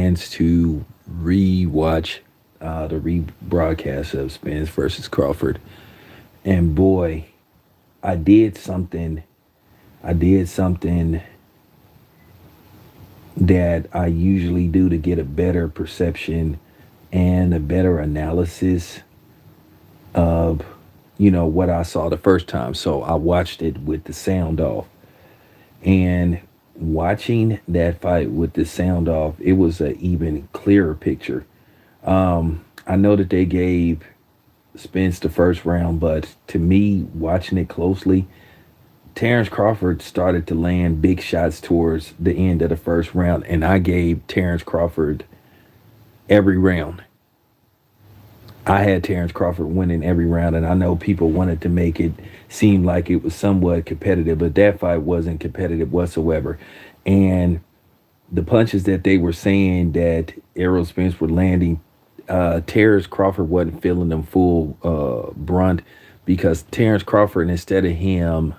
chance to re-watch the rebroadcast of Spence versus Crawford, and boy, I did something. I did something that I usually do to get a better perception and a better analysis of, what I saw the first time. So I watched it with the sound off. And watching that fight with the sound off, it was an even clearer picture. I know that they gave Spence the first round, but to me, watching it closely, Terrence Crawford started to land big shots towards the end of the first round, and I gave Terrence Crawford every round. I had Terrence Crawford winning every round, and I know people wanted to make it seem like it was somewhat competitive, but that fight wasn't competitive whatsoever. And the punches that they were saying that Errol Spence were landing, Terrence Crawford wasn't feeling them full brunt, because Terrence Crawford, instead of him,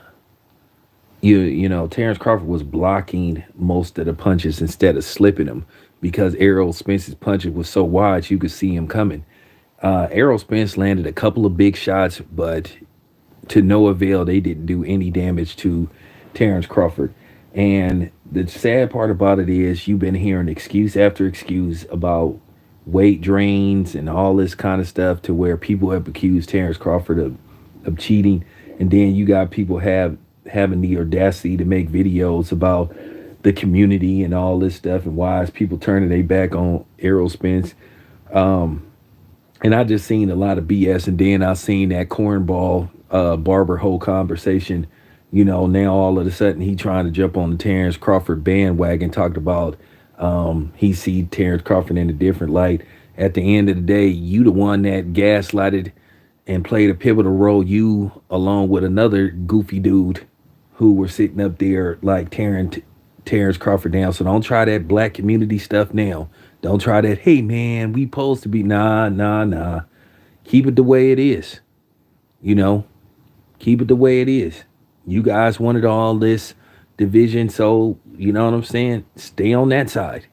Terrence Crawford was blocking most of the punches instead of slipping them, because Errol Spence's punches was so wide you could see him coming. Errol Spence landed a couple of big shots, but to no avail. They didn't do any damage to Terrence Crawford. And the sad part about it is you've been hearing excuse after excuse about weight drains and all this kind of stuff, to where people have accused Terrence Crawford of cheating. And then you got people having the audacity to make videos about the community and all this stuff, and why is people turning their back on Errol Spence. And I just seen a lot of BS, and then I seen that cornball Barber whole conversation. Now all of a sudden he trying to jump on the Terrence Crawford bandwagon, talked about he see Terrence Crawford in a different light. At the end of the day, you the one that gaslighted and played a pivotal role, you along with another goofy dude who were sitting up there like tearing Terrence Crawford down. So don't try that black community stuff now. Don't try that, hey man, we supposed to be, nah. Keep it the way it is. Keep it the way it is. You guys wanted all this division, so you know what I'm saying? Stay on that side.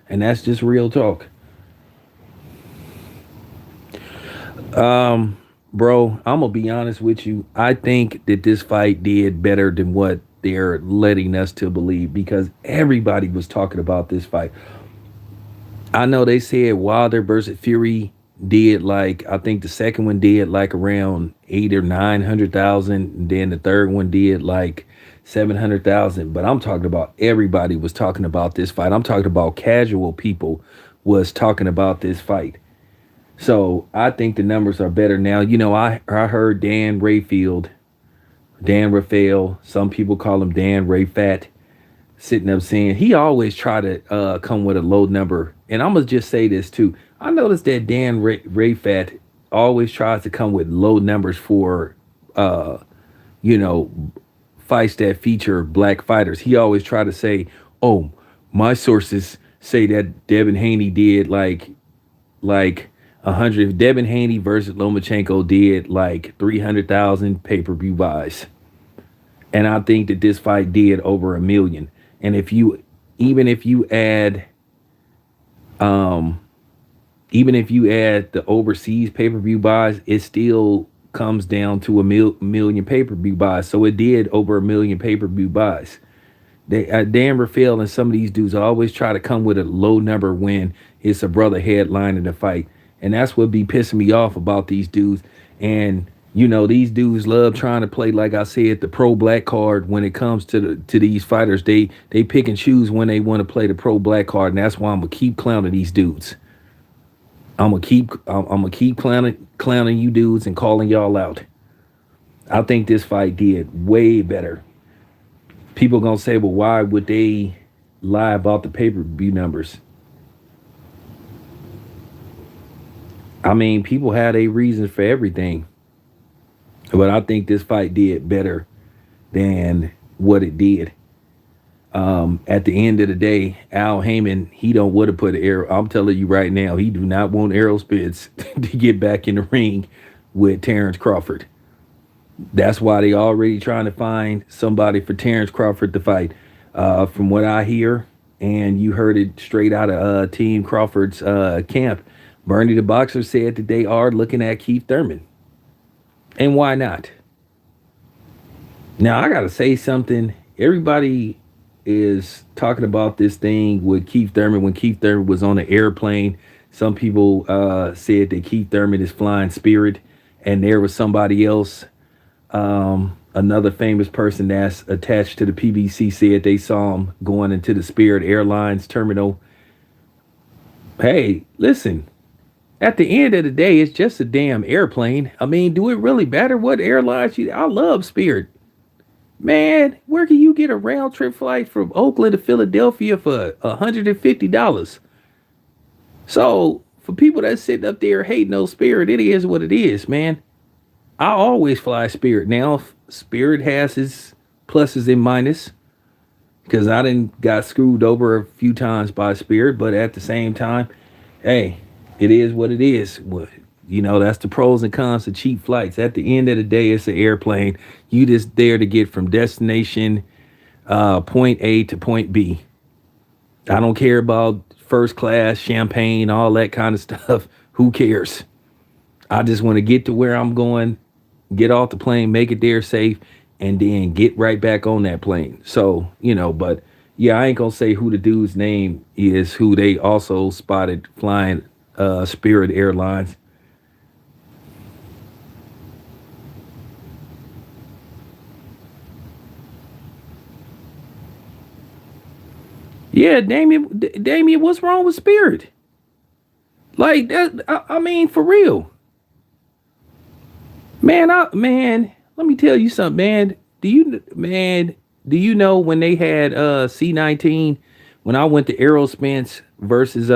And that's just real talk. Bro, I'm gonna be honest with you. I think that this fight did better than what they're letting us to believe, because everybody was talking about this fight. I know they said Wilder versus Fury did, like, I think the second one did like around 8 or 900,000, and then the third one did like 700,000. But I'm talking about everybody was talking about this fight. I'm talking about casual people was talking about this fight. So I think the numbers are better now. I heard Dan Rafael, some people call him Dan Rayfat, sitting up saying he always try to come with a low number. And I'm going to just say this too. I noticed that Dan Rayfat always tries to come with low numbers for, fights that feature black fighters. He always try to say, oh, my sources say that Devin Haney did like 100. Devin Haney versus Lomachenko did like 300,000 pay-per-view buys. And I think that this fight did over 1 million. And even if you add the overseas pay-per-view buys, it still comes down to a million pay-per-view buys. So it did over 1 million pay-per-view buys. Dan Rafael and some of these dudes always try to come with a low number when it's a brother headlining the fight. And that's what be pissing me off about these dudes. And these dudes love trying to play, like I said, the pro black card when it comes to these fighters. They pick and choose when they want to play the pro black card, and that's why I'm gonna keep clowning these dudes. I'm gonna keep clowning you dudes and calling y'all out. I think this fight did way better. People gonna say, well, why would they lie about the pay-per-view numbers? I mean, people had a reason for everything. But I think this fight did better than what it did. At the end of the day, Al Heyman, he don't want to put Errol. I'm telling you right now, he do not want Errol Spence to get back in the ring with Terrence Crawford. That's why they already trying to find somebody for Terrence Crawford to fight. From what I hear, and you heard it straight out of Team Crawford's camp. Bernie the Boxer said that they are looking at Keith Thurman. And why not? Now, I got to say something. Everybody is talking about this thing with Keith Thurman when Keith Thurman was on the airplane. Some people said that Keith Thurman is flying Spirit, and there was somebody else, another famous person that's attached to the PBC, said they saw him going into the Spirit Airlines terminal. Hey, listen, at the end of the day, it's just a damn airplane. I mean, do it really matter what airlines you? I love Spirit. Man, where can you get a round trip flight from Oakland to Philadelphia for $150? So for people that sitting up there hating no Spirit, it is what it is, man. I always fly Spirit. Now Spirit has its pluses and minuses because I didn't got screwed over a few times by Spirit, but at the same time, hey, it is what it is. That's the pros and cons of cheap flights. At the end of the day, it's an airplane. You just there to get from destination point A to point B. I don't care about first class, champagne, all that kind of stuff. Who cares? I just want to get to where I'm going, get off the plane, make it there safe, and then get right back on that plane. So, but yeah, I ain't going to say who the dude's name is, who they also spotted flying Spirit Airlines. Yeah, Damien, what's wrong with Spirit? Like that, I mean, for real, man. Let me tell you something, man. Do you know when they had C-19? When I went to Errol Spence versus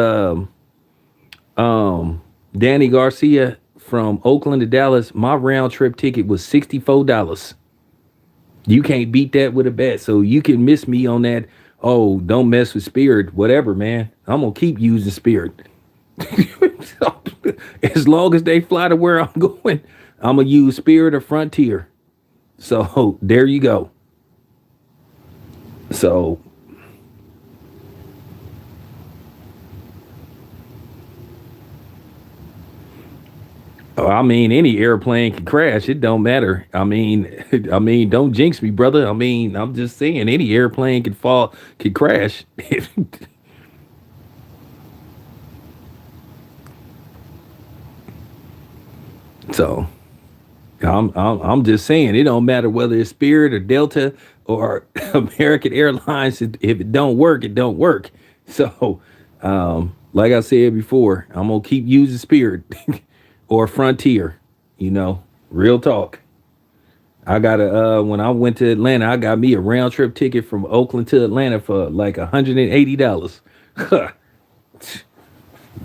Danny Garcia from Oakland to Dallas, my round trip ticket was $64. You can't beat that with a bet. So you can miss me on that. Oh, don't mess with Spirit, whatever, man. I'm gonna keep using Spirit. As long as they fly to where I'm going, I'm gonna use Spirit or Frontier. So there you go. So I mean, any airplane can crash. It don't matter. I mean, don't jinx me, brother. I mean, I'm just saying, any airplane can fall, can crash. So I'm just saying, it don't matter whether it's Spirit or Delta or American Airlines. If it don't work, it don't work. So, like I said before, I'm gonna keep using Spirit or Frontier. Real talk. I got when I went to Atlanta, I got me a round trip ticket from Oakland to Atlanta for like $180.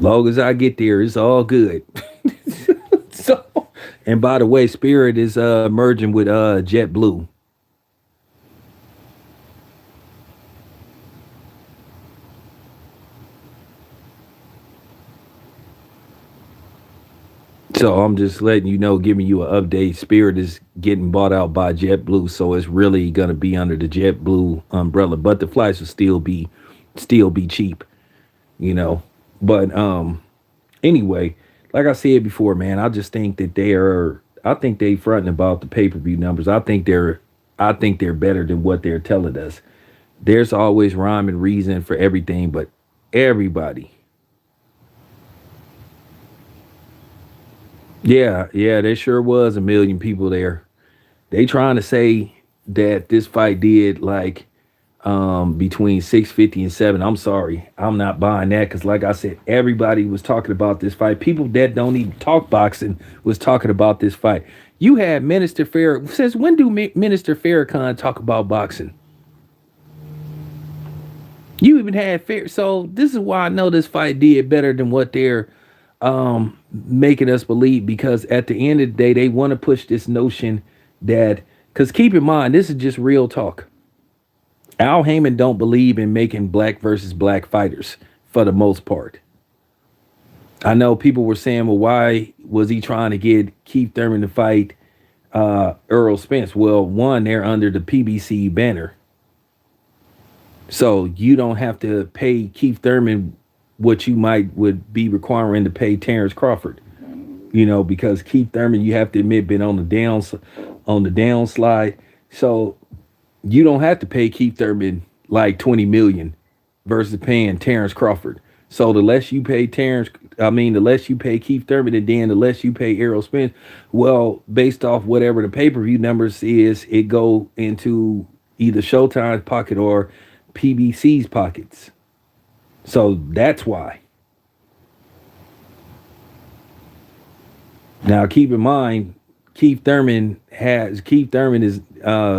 Long as I get there, it's all good. So, and by the way, Spirit is merging with JetBlue. So I'm just letting you know, giving you an update. Spirit is getting bought out by JetBlue, so it's really gonna be under the JetBlue umbrella. But the flights will still be cheap, you know. But anyway, like I said before, man, I just think that I think they fronting about the pay-per-view numbers. I think they're better than what they're telling us. There's always rhyme and reason for everything, but everybody. Yeah, there sure was a million people there. They trying to say that this fight did like between 650 and 7. I'm sorry. I'm not buying that because like I said, everybody was talking about this fight. People that don't even talk boxing was talking about this fight. You had Minister Farrakhan. Since when do Minister Farrakhan talk about boxing? You even had fair. So this is why I know this fight did better than what they're making us believe. Because at the end of the day, they want to push this notion that. Because keep in mind, this is just real talk. Al Heyman don't believe in making black versus black fighters for the most part. I know people were saying, well, why was he trying to get Keith Thurman to fight Errol Spence? Well, one, they're under the PBC banner. So you don't have to pay Keith Thurman what you might would be requiring to pay Terrence Crawford. Because Keith Thurman, you have to admit, been on the downslide. So you don't have to pay Keith Thurman like 20 million versus paying Terrence Crawford. So the less you pay the less you pay Keith Thurman, and then the less you pay Errol Spence. Well, based off whatever the pay per view numbers is, it go into either Showtime's pocket or PBC's pockets. So that's why. Now, keep in mind, Keith Thurman is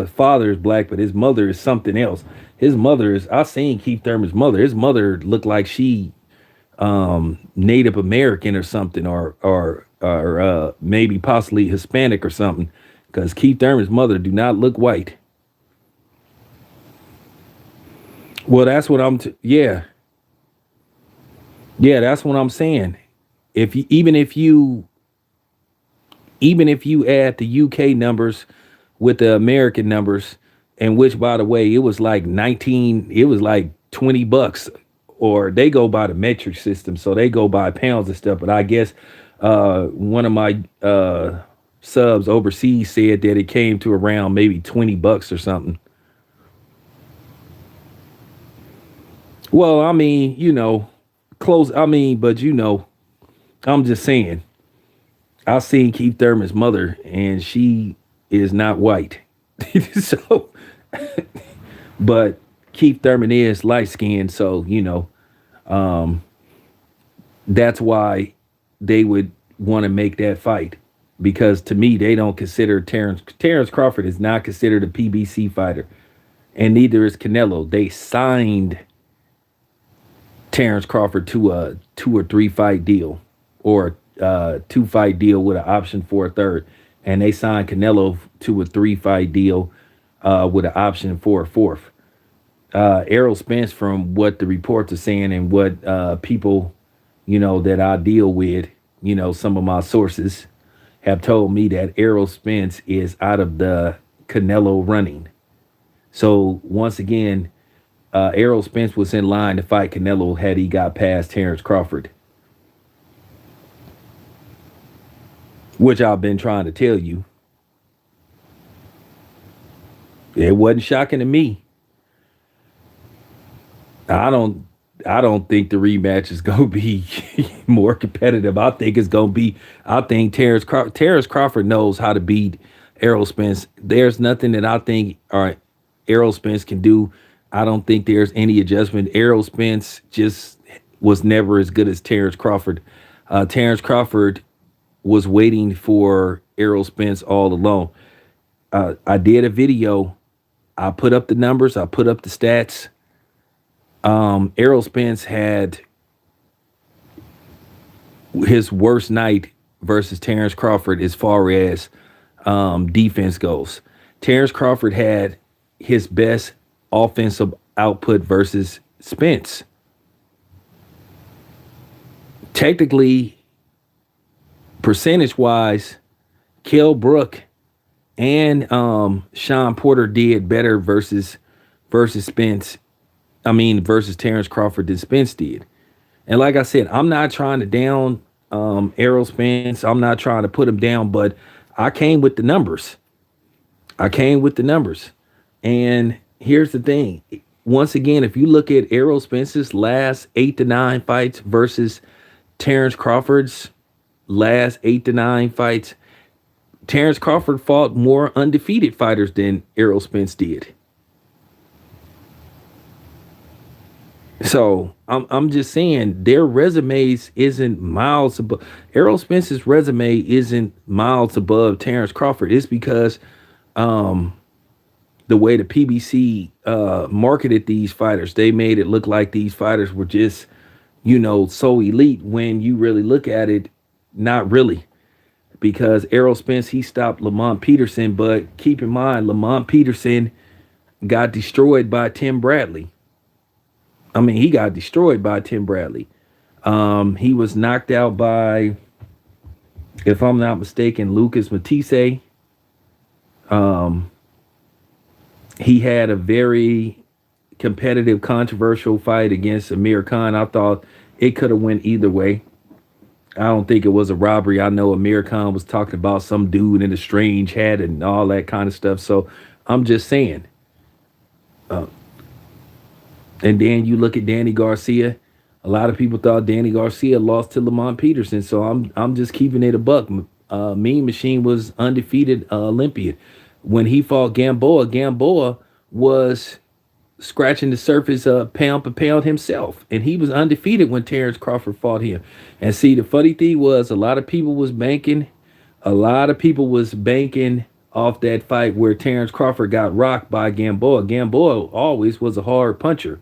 father is black, but his mother is something else. His mother is I seen Keith Thurman's mother. His mother looked like she Native American or something, or maybe possibly Hispanic or something, because Keith Thurman's mother do not look white. Well, that's what yeah, yeah, that's what I'm saying. If you even if you add the UK numbers with the American numbers, and which, by the way, it was like $20, or they go by the metric system, so they go by pounds and stuff. But I guess one of my subs overseas said that it came to around maybe $20 or something. Well, I mean, close. I mean, but I'm just saying. I've seen Keith Thurman's mother, and she is not white. So, but Keith Thurman is light skinned, so that's why they would want to make that fight. Because to me, they don't consider Terrence Crawford is not considered a PBC fighter, and neither is Canelo. They signed Terrence Crawford to a 2 or 3 fight deal, or a 2 fight deal with an option for a third, and they signed Canelo to a 3 fight deal with an option for a fourth. Errol Spence, from what the reports are saying and what people, that I deal with, some of my sources have told me that Errol Spence is out of the Canelo running. So once again, Errol Spence was in line to fight Canelo had he got past Terrence Crawford, which I've been trying to tell you. It wasn't shocking to me. I don't I don't think the rematch is gonna be more competitive. I think Terrence Crawford knows how to beat Errol Spence. There's nothing that I think Errol Spence can do. I don't think there's any adjustment. Errol Spence just was never as good as Terrence Crawford. Terrence Crawford was waiting for Errol Spence all along. I did a video. I put up the numbers. I put up the stats. Errol Spence had his worst night versus Terrence Crawford as far as defense goes. Terrence Crawford had his best offensive output versus Spence. Technically, percentage-wise, Kell Brook and Sean Porter did better versus Spence. Versus Terrence Crawford than Spence did. And like I said, I'm not trying to down Errol Spence. I'm not trying to put him down, but I came with the numbers. And here's the thing. Once again, if you look at Errol Spence's last 8 to 9 fights versus Terrence Crawford's last 8 to 9 fights, Terrence Crawford fought more undefeated fighters than Errol Spence did. So I'm just saying their resumes isn't miles above. Errol Spence's resume isn't miles above Terrence Crawford. It's because the way the PBC marketed these fighters, they made it look like these fighters were just, so elite. When you really look at it, not really. Because Errol Spence, he stopped Lamont Peterson, but keep in mind, Lamont Peterson got destroyed by Tim Bradley. He got destroyed by Tim Bradley. He was knocked out by, if I'm not mistaken, Lucas Matisse. He had a very competitive, controversial fight against Amir Khan. I thought it could have went either way. I don't think it was a robbery. I know Amir Khan was talking about some dude in a strange hat and all that kind of stuff. So I'm just saying. And then you look at Danny Garcia. A lot of people thought Danny Garcia lost to Lamont Peterson. So I'm just keeping it a buck. Mean Machine was undefeated Olympian. When he fought Gamboa, Gamboa was scratching the surface pound for pound himself. And he was undefeated when Terrence Crawford fought him. And see, the funny thing was a lot of people was banking off that fight where Terrence Crawford got rocked by Gamboa. Gamboa always was a hard puncher.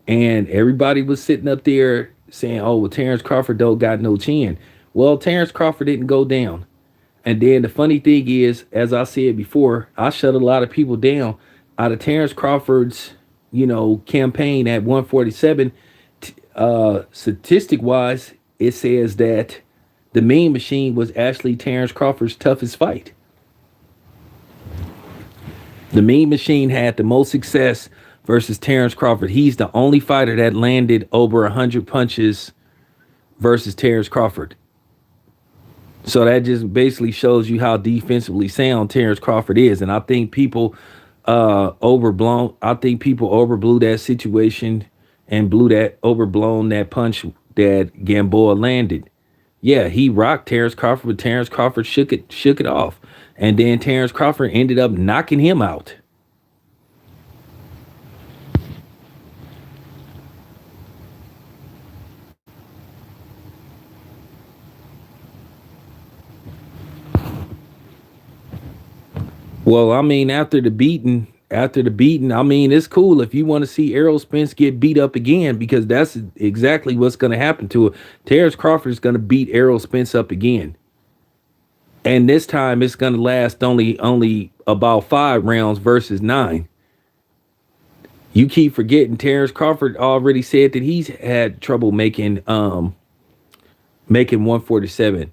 And everybody was sitting up there saying, oh, well, Terrence Crawford don't got no chin. Well, Terrence Crawford didn't go down. And then the funny thing is, as I said before, I shut a lot of people down. Out of Terrence Crawford's, campaign at 147, statistic-wise, it says that the Mean Machine was actually Terrence Crawford's toughest fight. The Mean Machine had the most success versus Terrence Crawford. He's the only fighter that landed over 100 punches versus Terrence Crawford. So that just basically shows you how defensively sound Terrence Crawford is. And I think people overblew that situation and overblown that punch that Gamboa landed. Yeah, he rocked Terrence Crawford, but Terrence Crawford shook it off. And then Terrence Crawford ended up knocking him out. Well, I mean, after the beating, I mean, it's cool if you want to see Errol Spence get beat up again, because that's exactly what's going to happen to it. Terrence Crawford is going to beat Errol Spence up again. And this time it's going to last only about 5 rounds versus 9. You keep forgetting Terrence Crawford already said that he's had trouble making 147.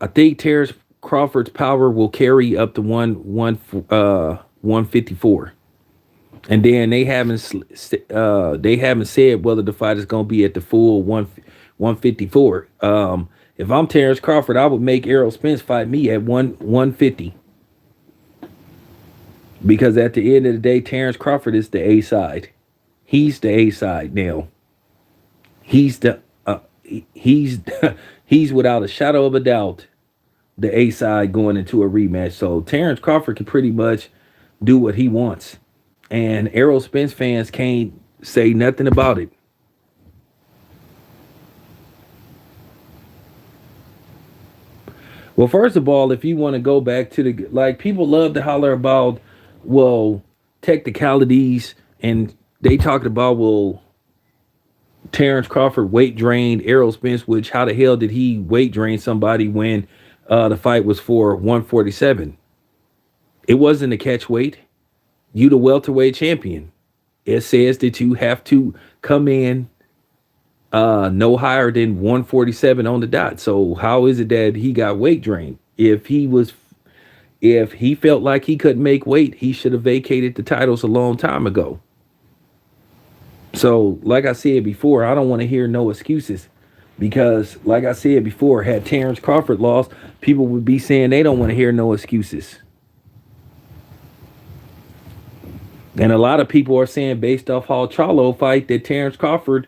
I think Terrence Crawford's power will carry up to 154. And then they haven't said whether the fight is going to be at the full 154. If I'm Terrence Crawford, I would make Errol Spence fight me at 150. Because at the end of the day, Terrence Crawford is the A side. He's the A side now. He's he's without a shadow of a doubt the A side going into a rematch. So Terrence Crawford can pretty much do what he wants. And Errol Spence fans can't say nothing about it. Well, first of all, if you want to go back to people love to holler about, well, technicalities, and they talked about, well, Terrence Crawford weight drained Errol Spence, which how the hell did he weight drain somebody when the fight was for 147? It wasn't a catch weight. You the welterweight champion. It says that you have to come in no higher than 147 on the dot. So how is it that he got weight drained? If he felt like he couldn't make weight, he should have vacated the titles a long time ago. So, like I said before, I don't want to hear no excuses, because, like I said before, had Terrence Crawford lost, people would be saying they don't want to hear no excuses. And a lot of people are saying, based off how Charlo fight, that Terrence Crawford,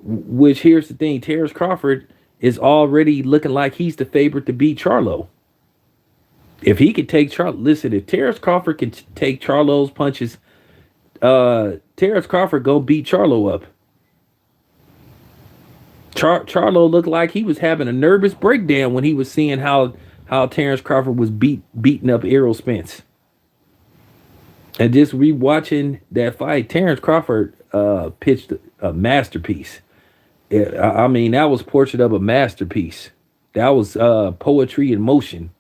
which here's the thing, Terrence Crawford is already looking like he's the favorite to beat Charlo. If he could take if Terrence Crawford can take Charlo's punches, Terrence Crawford go beat Charlo up. Charlo looked like he was having a nervous breakdown when he was seeing how Terrence Crawford was beating up Errol Spence. And just rewatching that fight, Terrence Crawford pitched a masterpiece. I mean, that was portrait of a masterpiece. That was poetry in motion.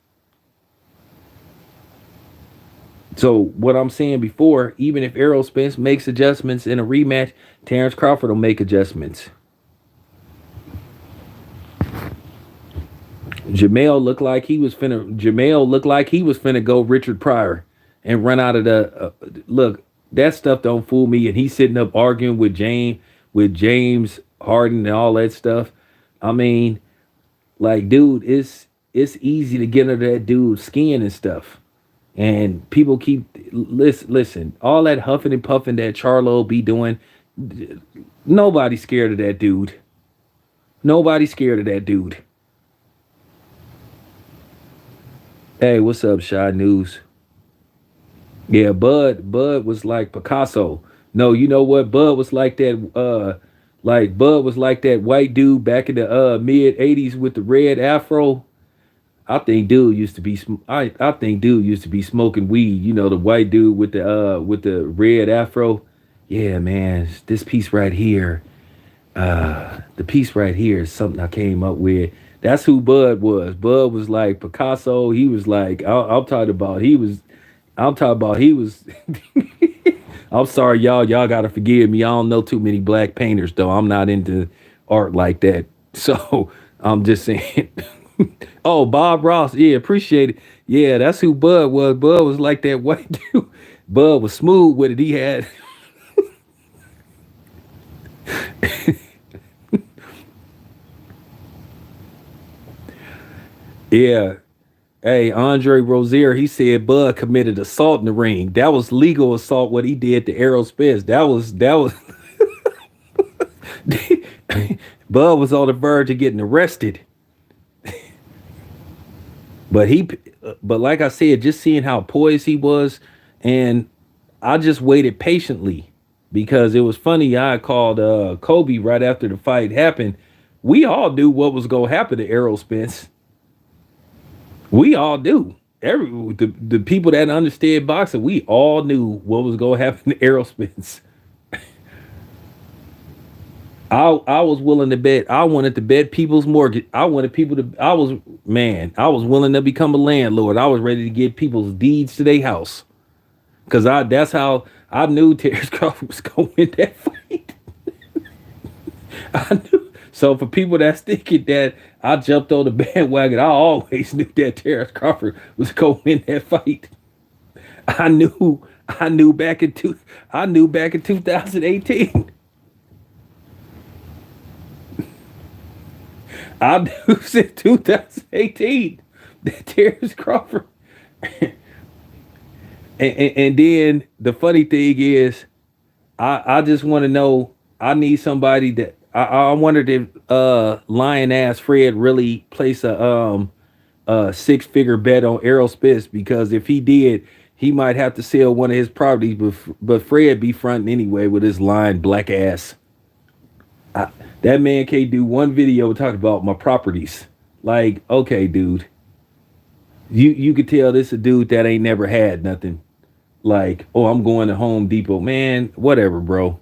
So what I'm saying before, even if Errol Spence makes adjustments in a rematch, Terrence Crawford will make adjustments. Jamel looked like he was finna go Richard Pryor and run out of the look. That stuff don't fool me. And he's sitting up arguing with James Harden and all that stuff. I mean, like, dude, it's easy to get under that dude's skin and stuff. And people keep listen, all that huffing and puffing that Charlo be doing. Nobody's scared of that dude. Nobody's scared of that dude. Hey, what's up, Shy News? Yeah, Bud was like Picasso. No, you know what? Bud was like that. Bud was like that white dude back in the mid '80s with the red afro. I think dude used to be. I think dude used to be smoking weed. You know, the white dude with the red afro. Yeah, man, this piece right here. The piece right here is something I came up with. That's who Bud was. Bud was like Picasso. He was like I'm talking about. He was. I'm talking about. He was. I'm sorry, y'all. Y'all gotta forgive me. I don't know too many black painters though. I'm not into art like that. So I'm just saying. Oh, Bob Ross. Yeah, appreciate it. Yeah, that's who Bud was. Bud was like that white dude. Bud was smooth with it. He had. Yeah. Hey, Andre Rozier, he said Bud committed assault in the ring. That was legal assault. What he did to Errol Spence. That was. Bud was on the verge of getting arrested. But but like I said, just seeing how poised he was, and I just waited patiently because it was funny. I called Kobe right after the fight happened. We all knew what was gonna happen to Errol Spence. We all knew. The people that understood boxing, we all knew what was gonna happen to Errol Spence. I was willing to bet. I wanted to bet people's mortgage. I wanted people to. I was man. I was willing to become a landlord. I was ready to get people's deeds to their house because I. That's how I knew Terrence Crawford was going to win that fight. I knew. So for people that's thinking that I jumped on the bandwagon, I always knew that Terrence Crawford was going to win that fight. I knew. I knew back in two. I knew back in 2018. I knew since 2018 that Terrence Crawford. And then the funny thing is, I just want to know. I need somebody that I wondered if lion ass Fred really place a 6-figure bet on Errol Spence because if he did, he might have to sell one of his properties. But Fred be fronting anyway with his lying black ass. That man can't do one video talking about my properties. Like, okay, dude, you could tell this a dude that ain't never had nothing. Like, oh, I'm going to Home Depot, man. Whatever, bro.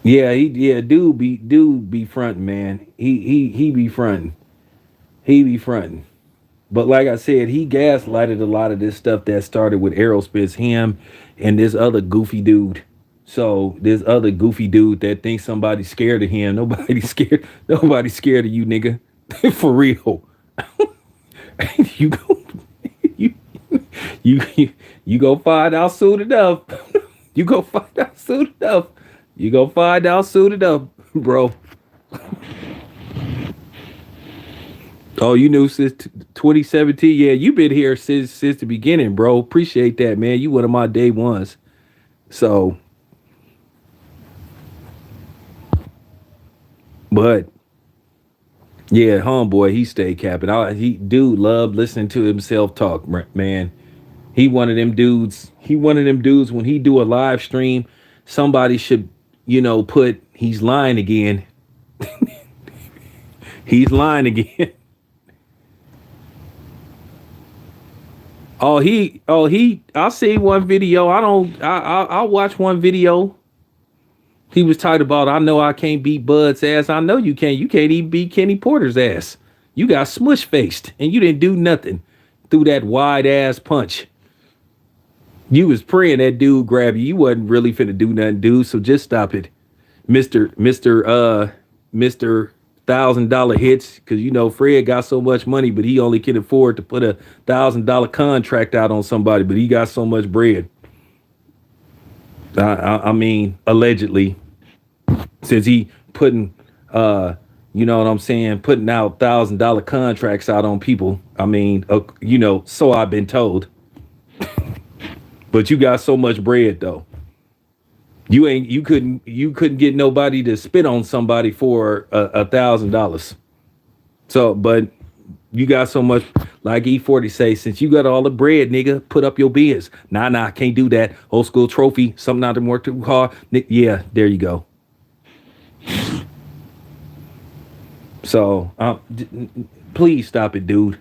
Dude be fronting, man. He be fronting. He be fronting. But like I said, he gaslighted a lot of this stuff that started with Aerospace, him and this other goofy dude. So this other goofy dude that thinks somebody's scared of him. Nobody's scared. Nobody's scared of you, nigga. For real. you go you you go find out soon enough. You go find out soon enough. You go find out soon enough, bro. Oh, you knew since 2017. Yeah, you been here since the beginning, bro. Appreciate that, man. You one of my day ones. So, but yeah, homeboy, he stayed capping. He dude loved listening to himself talk, man. He one of them dudes. He one of them dudes. When he do a live stream, somebody should, put he's lying again. He's lying again. I see one video. I don't, I watch one video. He was talking about, I know I can't beat Bud's ass. I know you can't. You can't even beat Kenny Porter's ass. You got smush faced and you didn't do nothing through that wide ass punch. You was praying that dude grab you. You wasn't really finna do nothing, dude. So just stop it. Mr. $1,000 hits because Fred got so much money, but he only can afford to put $1,000 contract out on somebody. But he got so much bread. I mean, allegedly, since he putting, you know what I'm saying, putting out $1,000 contracts out on people. I mean, so I've been told. But you got so much bread though. You couldn't get nobody to spit on somebody for $1,000. So, but you got so much, like E40 say, since you got all the bread, nigga, put up your bids. Nah, can't do that. Old school trophy, something not to work too hard. Yeah, there you go. So, please stop it, dude.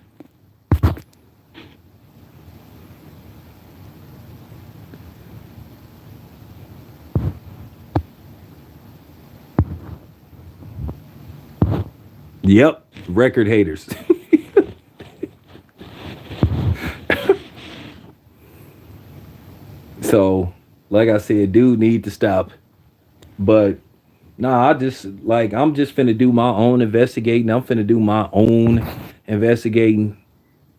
Yep, record haters. So, like I said, dude need to stop. But nah, I'm just finna do my own investigating. I'm finna do my own investigating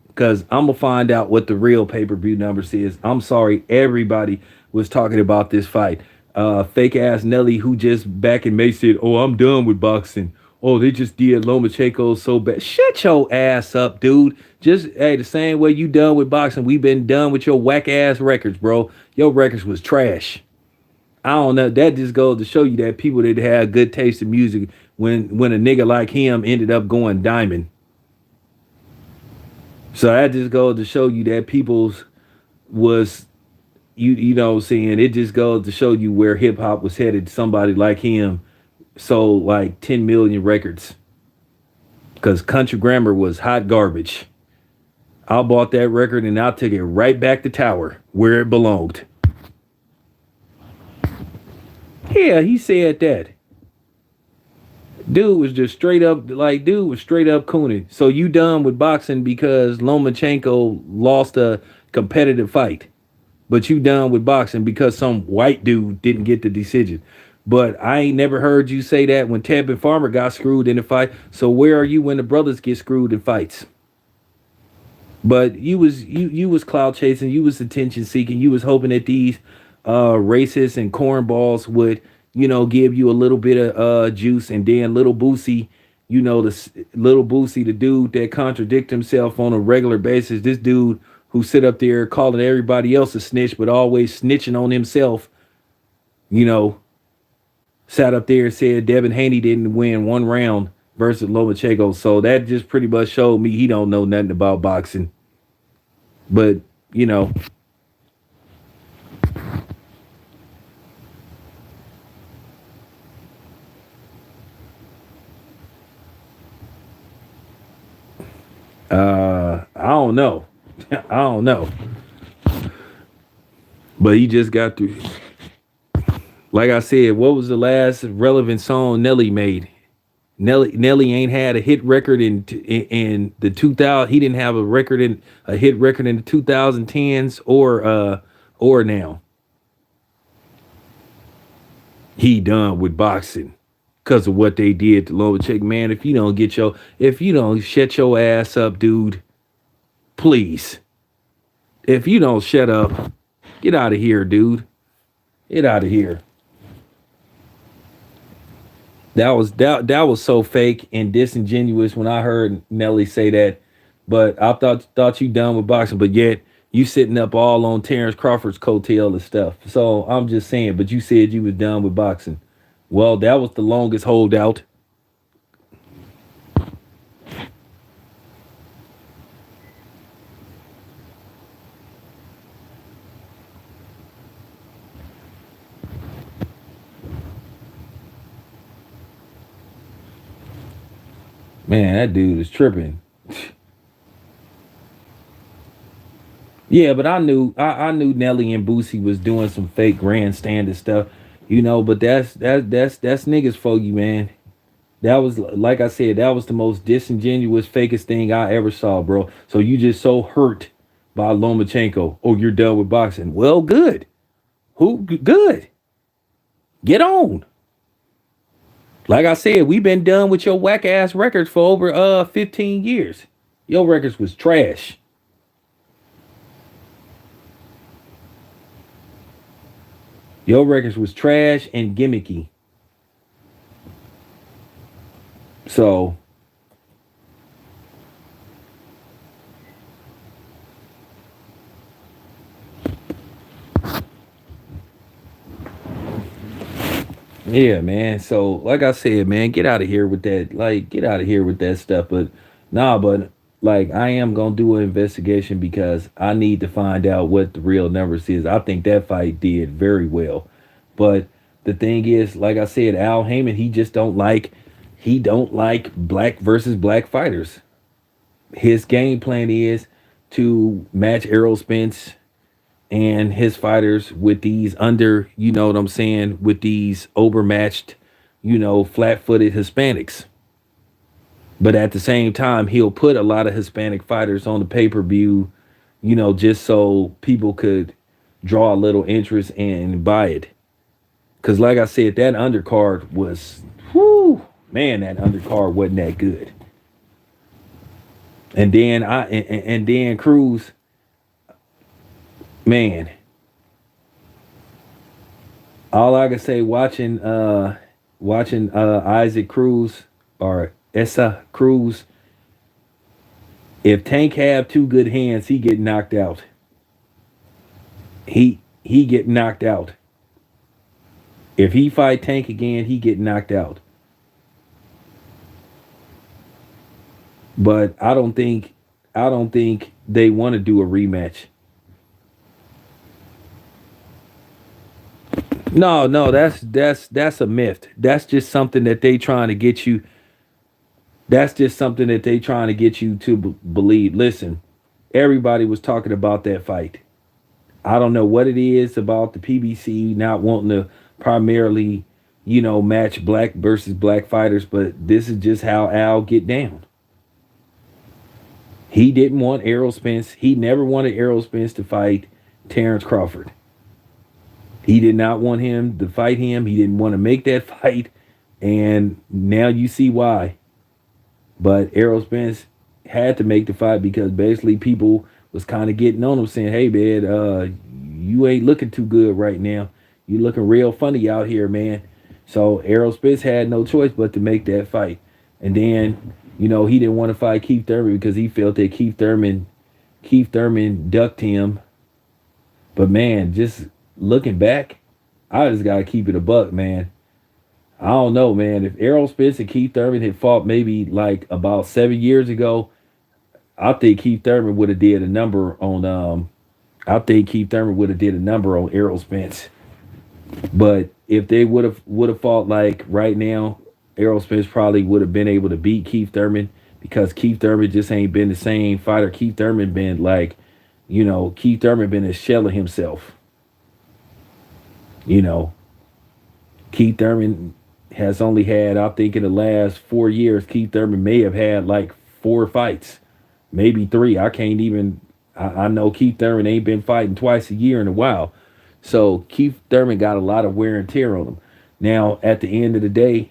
because I'm gonna find out what the real pay-per-view numbers is. I'm sorry, everybody was talking about this fight. Fake ass Nelly, who just back in May said, "Oh, I'm done with boxing. Oh, they just did Lomachenko so bad." Shut your ass up, dude. Just hey, the same way you done with boxing, we been done with your whack ass records, bro. Your records was trash. I don't know. That just goes to show you that people that had good taste in music when a nigga like him ended up going diamond. So that just goes to show you that people's was you know what I'm saying, it just goes to show you where hip hop was headed. Somebody like him sold like 10 million records because Country Grammar was hot garbage. I bought that record and I took it right back to Tower where it belonged. Yeah, he said that. Dude was just straight up like dude was straight up cooning. So you done with boxing because Lomachenko lost a competitive fight. But you done with boxing because some white dude didn't get the decision. But I ain't never heard you say that when Tevin Farmer got screwed in a fight. So where are you when the brothers get screwed in fights? But you was cloud chasing, you was attention seeking, you was hoping that these racists and cornballs would, give you a little bit of juice, and then little Boosie, little Boosie, the dude that contradict himself on a regular basis, this dude who sit up there calling everybody else a snitch, but always snitching on himself, you know, sat up there and said Devin Haney didn't win one round versus Lomachenko. So that just pretty much showed me he don't know nothing about boxing. But, you know, I don't know. I don't know. But he just got through. Like I said, what was the last relevant song Nelly made? Nelly ain't had a hit record in the 2000. He didn't have a hit record in the 2010s or now. He done with boxing because of what they did to Lomachenko. Man, if you don't shut your ass up, dude, please. If you don't shut up, get out of here, dude. Get out of here. That was so fake and disingenuous when I heard Nelly say that. But I thought you done with boxing, but yet you sitting up all on Terrence Crawford's coattail and stuff. So I'm just saying, but you said you was done with boxing. Well, that was the longest holdout. Man, that dude is tripping. Yeah, but I knew Nelly and Boosie was doing some fake grandstanding stuff,. But that's niggas for you, man. That was like I said, that was the most disingenuous, fakest thing I ever saw, bro. So you just so hurt by Lomachenko. Oh, you're done with boxing. Well, good. Good. Get on. Like I said, we've been done with your whack ass records for over 15 years. Your records was trash. Your records was trash and gimmicky. So yeah, man. So like I said, man, get out of here with that. Like, get out of here with that stuff. But nah, but like I am gonna do an investigation because I need to find out what the real numbers is. I think that fight did very well. But the thing is, like I said, Al Heyman, he don't like black versus black fighters. His game plan is to match Errol Spence and his fighters with these under, you know what I'm saying, with these overmatched, flat footed Hispanics. But at the same time, he'll put a lot of Hispanic fighters on the pay per view, just so people could draw a little interest and buy it. Because, like I said, that undercard was, whoo, man, that undercard wasn't that good. And then Cruz, man, all I can say watching Isaac Cruz or Essa Cruz, if Tank have two good hands, he get knocked out. He get knocked out. If he fight Tank again, he get knocked out. But I don't think they want to do a rematch. No, no, that's a myth. That's just something that they trying to get you. That's just something that they trying to get you to believe. Listen, everybody was talking about that fight. I don't know what it is about the PBC not wanting to primarily, match black versus black fighters, but this is just how Al get down. He didn't want Errol Spence. He never wanted Errol Spence to fight Terrence Crawford. He did not want him to fight him. He didn't want to make that fight. And now you see why. But Errol Spence had to make the fight because basically people was kind of getting on him saying, hey, man, you ain't looking too good right now. You looking real funny out here, man. So Errol Spence had no choice but to make that fight. And then, he didn't want to fight Keith Thurman because he felt that Keith Thurman ducked him. But man, just looking back, I just gotta keep it a buck, man. I don't know, man. If Errol Spence and Keith Thurman had fought maybe like about 7 years ago, I think Keith Thurman would have did a number on I think Keith Thurman would have did a number on Errol Spence. But if they would have fought like right now, Errol Spence probably would have been able to beat Keith Thurman because Keith Thurman just ain't been the same fighter. Keith Thurman been like, Keith Thurman been a shell of himself. You know, Keith Thurman has only had, I think, in the last 4 years, Keith Thurman may have had like four fights, maybe three. I can't even. I know Keith Thurman ain't been fighting twice a year in a while, so Keith Thurman got a lot of wear and tear on him. Now, at the end of the day,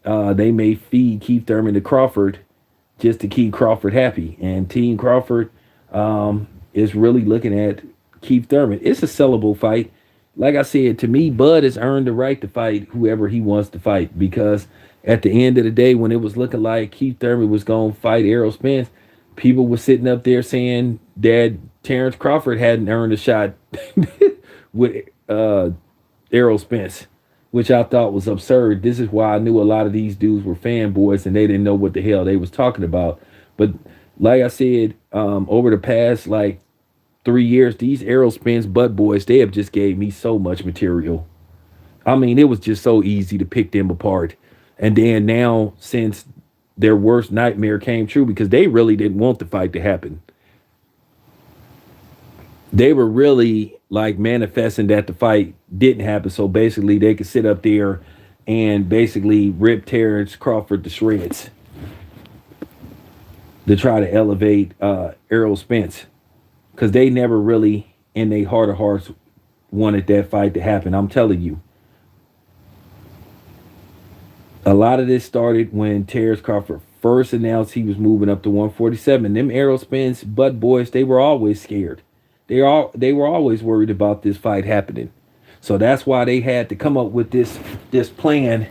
they may feed Keith Thurman to Crawford just to keep Crawford happy, and Team Crawford is really looking at Keith Thurman. It's a sellable fight. Like I said, to me, Bud has earned the right to fight whoever he wants to fight because at the end of the day, when it was looking like Keith Thurman was going to fight Errol Spence, people were sitting up there saying that Terrence Crawford hadn't earned a shot with Errol Spence, which I thought was absurd. This is why I knew a lot of these dudes were fanboys and they didn't know what the hell they was talking about. But like I said, over the past like 3 years, these Errol Spence butt boys, they have just gave me so much material. I mean, it was just so easy to pick them apart. And then now, since their worst nightmare came true, because they really didn't want the fight to happen. They were really like manifesting that the fight didn't happen. So basically, they could sit up there and basically rip Terrence Crawford to shreds to try to elevate Errol Spence. Because they never really, in their heart of hearts, wanted that fight to happen. I'm telling you. A lot of this started when Terrence Crawford first announced he was moving up to 147. Them Errol Spence Bud boys, they were always scared. They were always worried about this fight happening. So that's why they had to come up with this plan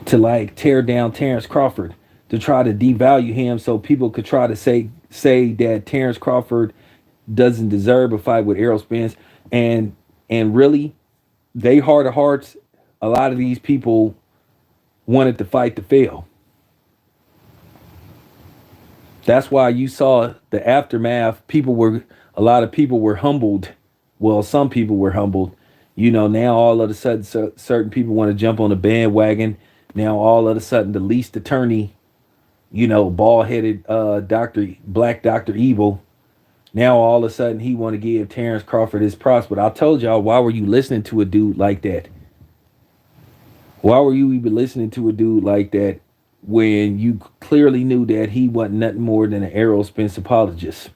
to like tear down Terrence Crawford, to try to devalue him so people could try to say that Terrence Crawford doesn't deserve a fight with Errol Spence. And really, they heart of hearts, a lot of these people wanted the fight to fail. That's why you saw the aftermath. A lot of people were humbled. Well, some people were humbled. Now all of a sudden, certain people want to jump on the bandwagon. Now all of a sudden, the least attorney, bald headed Doctor Evil. Now all of a sudden, he want to give Terrence Crawford his props. But I told y'all, why were you listening to a dude like that? Why were you even listening to a dude like that when you clearly knew that he wasn't nothing more than an Errol Spence apologist?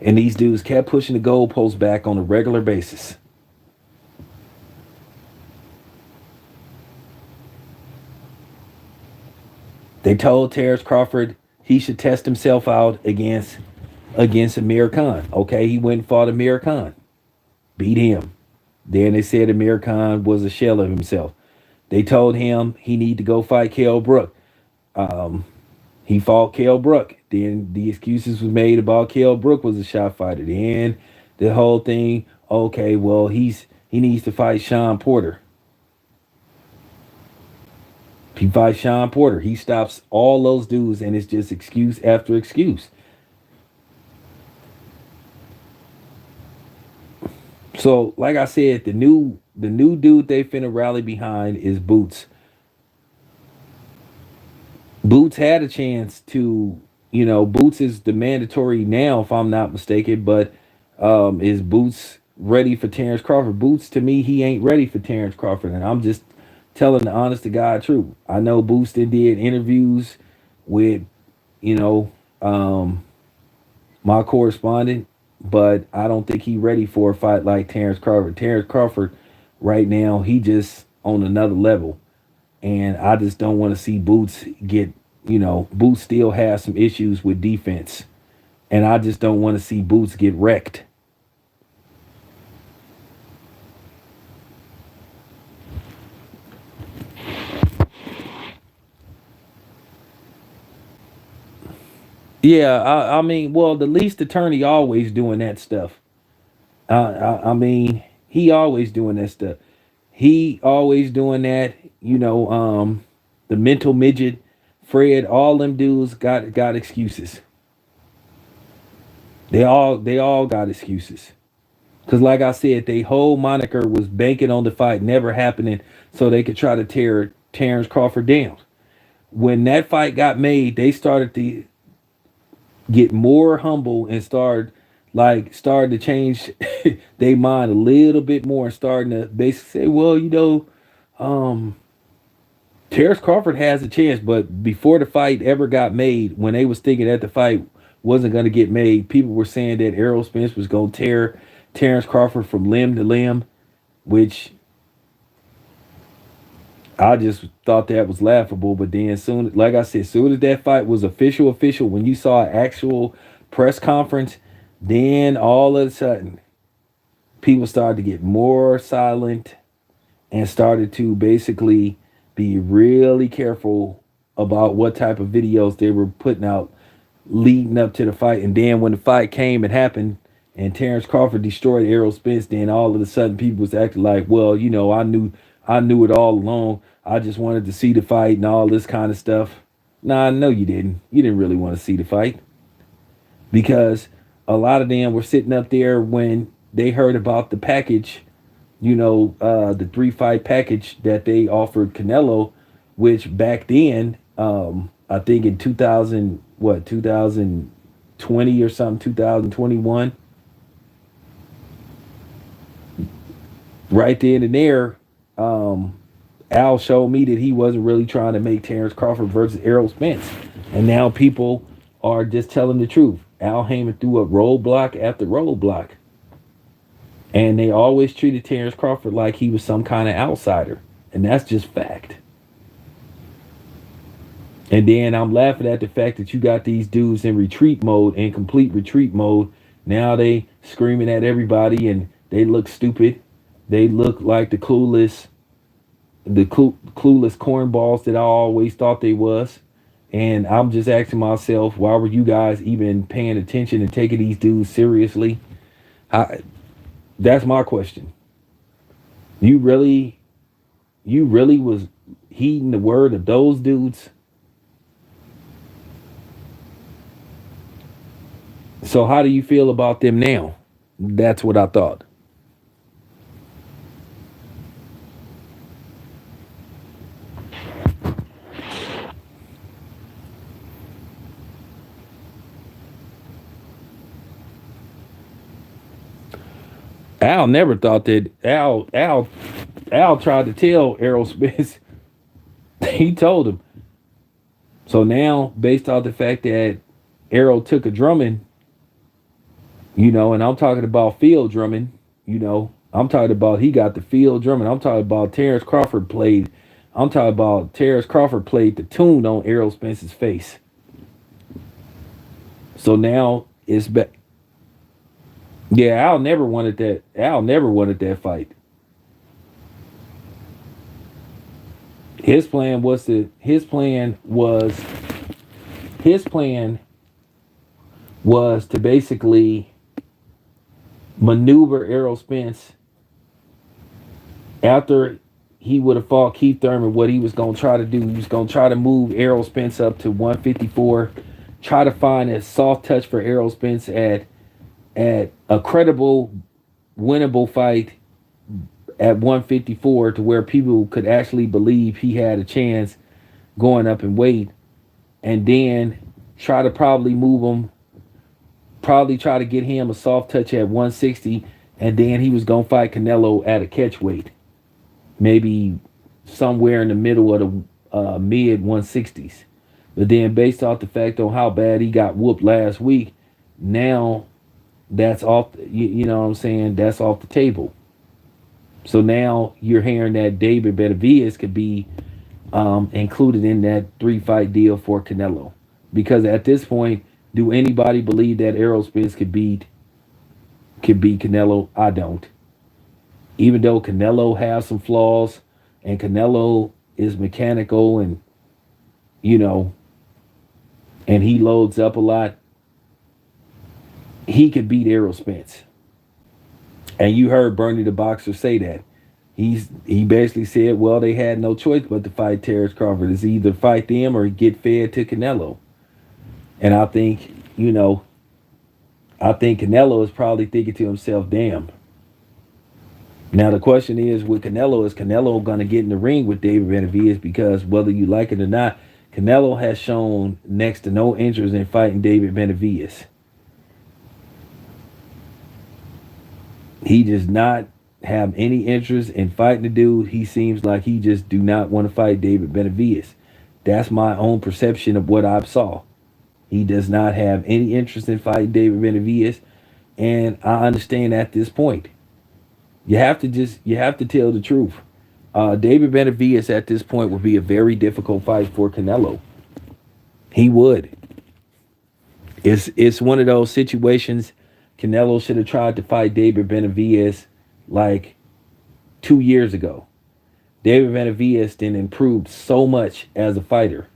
And these dudes kept pushing the goalposts back on a regular basis. They told Terrence Crawford he should test himself out against Amir Khan. Okay, he went and fought Amir Khan. Beat him. Then they said Amir Khan was a shell of himself. They told him he need to go fight Kell Brook. He fought Kell Brook. Then the excuses was made about Kell Brook was a shot fighter. Then the whole thing, okay, well, he needs to fight Sean Porter. He fights Sean Porter. He stops all those dudes, and it's just excuse after excuse. So, like I said, the new dude they finna rally behind is Boots. Boots had a chance to, Boots is the mandatory now, if I'm not mistaken. But is Boots ready for Terrence Crawford? Boots, to me, he ain't ready for Terrence Crawford, and I'm just telling the honest to God truth. I know Boots did interviews with, you know, my correspondent, but I don't think he ready for a fight like Terrence Crawford. Terrence Crawford, right now, he just on another level. And I just don't want to see Boots get, Boots still has some issues with defense. And I just don't want to see Boots get wrecked. Yeah, I mean, well, the least attorney always doing that stuff. I mean, he always doing that stuff. He always doing that. The mental midget, Fred, all them dudes got excuses. They all got excuses. Cause like I said, they whole moniker was banking on the fight never happening, so they could try to tear Terrence Crawford down. When that fight got made, they started to get more humble and started to change their mind a little bit more and starting to basically say, well, um, Terrence Crawford has a chance. But before the fight ever got made, when they was thinking that the fight wasn't going to get made, people were saying that Errol Spence was going to tear Terrence Crawford from limb to limb, which I just thought that was laughable. But then soon, like I said, soon as that fight was official, when you saw an actual press conference, then all of a sudden, people started to get more silent and started to basically be really careful about what type of videos they were putting out leading up to the fight. And then when the fight came and happened and Terrence Crawford destroyed Errol Spence, then all of a sudden people was acting like, well, I knew it all along. I just wanted to see the fight and all this kind of stuff. Nah, no, you didn't. You didn't really want to see the fight because a lot of them were sitting up there when they heard about the package, the 3-fight package that they offered Canelo, which back then, I think in 2020 or something, 2021, right then and there, Al showed me that he wasn't really trying to make Terrence Crawford versus Errol Spence. And now people are just telling the truth. Al Heyman threw up roadblock after roadblock. And they always treated Terrence Crawford like he was some kind of outsider. And that's just fact. And then I'm laughing at the fact that you got these dudes in retreat mode, in complete retreat mode. Now they screaming at everybody and they look stupid. They look like the clueless cornballs that I always thought they was. And I'm just asking myself, why were you guys even paying attention and taking these dudes seriously? I, that's my question. You really, you really was heeding the word of those dudes. So how do you feel about them now? That's what I thought. Al never thought that Al tried to tell Errol Spence. He told him. So now, based off the fact that Errol took a drumming, and I'm talking about field drumming, I'm talking about he got the field drumming. I'm talking about Terrence Crawford played. I'm talking about Terrence Crawford played the tune on Errol Spence's face. So now it's back. Yeah, Al never wanted that. Al never wanted that fight. His plan was to. His plan was to basically maneuver Errol Spence after he would have fought Keith Thurman. What he was going to try to do, he was going to try to move Errol Spence up to 154, try to find a soft touch for Errol Spence at a credible, winnable fight at 154 to where people could actually believe he had a chance going up in weight, and then try to probably try to get him a soft touch at 160, and then he was going to fight Canelo at a catch weight, maybe somewhere in the middle of the mid 160s. But then, based off the fact on how bad he got whooped last week, now that's off. You know what I'm saying? That's off the table. So now you're hearing that David Benavidez could be included in that 3 fight deal for Canelo, because at this point, do anybody believe that Errol Spence could beat Canelo? I don't. Even though Canelo has some flaws, and Canelo is mechanical, and you know, and he loads up a lot, he could beat Errol Spence. And you heard Bernie the boxer say that. He basically said, well, they had no choice but to fight Terrence Crawford. It's either fight them or get fed to Canelo. And I think Canelo is probably thinking to himself, damn. Now the question is with Canelo, is Canelo gonna get in the ring with David Benavidez? Because whether you like it or not, Canelo has shown next to no interest in fighting David Benavidez. He does not have any interest in fighting the dude. He seems like he just do not want to fight David Benavidez. That's my own perception of what I saw. He does not have any interest in fighting David Benavidez, and I understand at this point. You have to tell the truth. David Benavidez at this point would be a very difficult fight for Canelo. He would. It's one of those situations. Canelo should have tried to fight David Benavidez like 2 years ago. David Benavidez then improved so much as a fighter.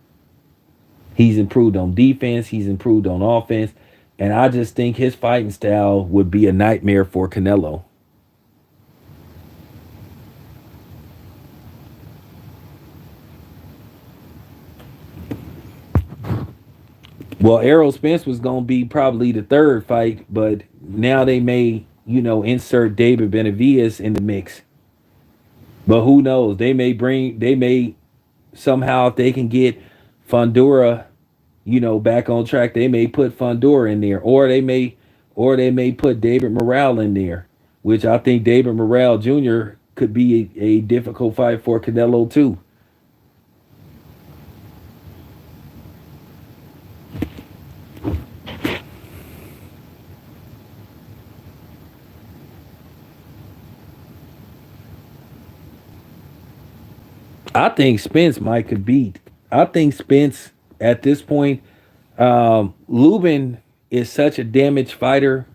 He's improved on defense. He's improved on offense. And I just think his fighting style would be a nightmare for Canelo. Well, Errol Spence was going to be probably the third fight, but now they may, insert David Benavidez in the mix. But who knows? They may somehow, if they can get Fundora, back on track, they may put Fundora in there, or they may put David Morrell in there, which I think David Morrell Jr. could be a difficult fight for Canelo too. I think Spence might could beat. I think Spence at this point, Lubin is such a damaged fighter.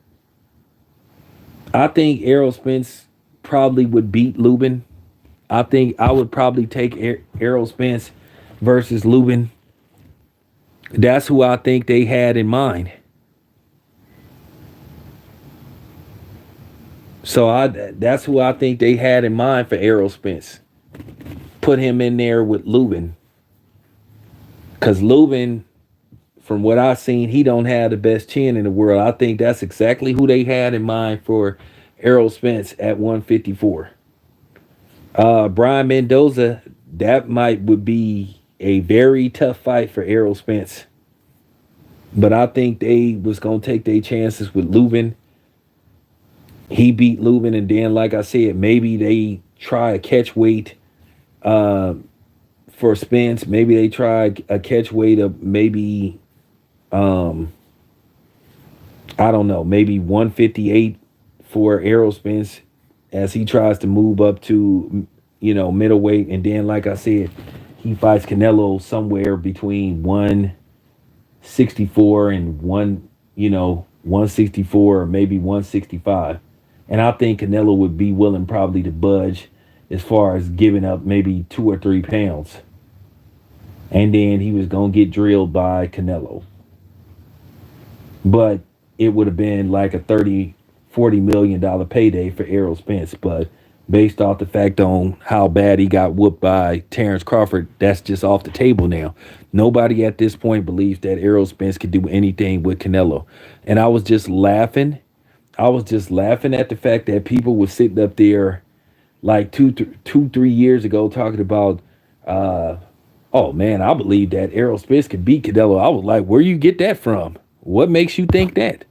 I think Errol Spence probably would beat Lubin. I think I would probably take Errol Spence versus Lubin. That's who I think they had in mind. That's who I think they had in mind for Errol Spence. Put him in there with Lubin, because Lubin, from what I've seen, he don't have the best chin in the world. I think that's exactly who they had in mind for Errol Spence at 154. Brian Mendoza, that might would be a very tough fight for Errol Spence. But I think they was gonna take their chances with Lubin. He beat Lubin, and then, like I said, maybe they try a catch weight uh, for Spence. Maybe they try a catch weight of maybe um, I don't know, maybe 158 for Errol Spence as he tries to move up to middleweight, and then, like I said, he fights Canelo somewhere between 164 and 164 or maybe 165. And I think Canelo would be willing probably to budge as far as giving up maybe 2 or 3 pounds. And then he was going to get drilled by Canelo. But it would have been like a 30, $40 million payday for Errol Spence. But based off the fact on how bad he got whooped by Terrence Crawford, that's just off the table now. Nobody at this point believes that Errol Spence could do anything with Canelo. And I was just laughing. I was just laughing at the fact that people were sitting up there like 3 years ago talking about, uh, oh man, I believe that Errol Spence could beat Canelo. I was like, where you get that from? What makes you think that?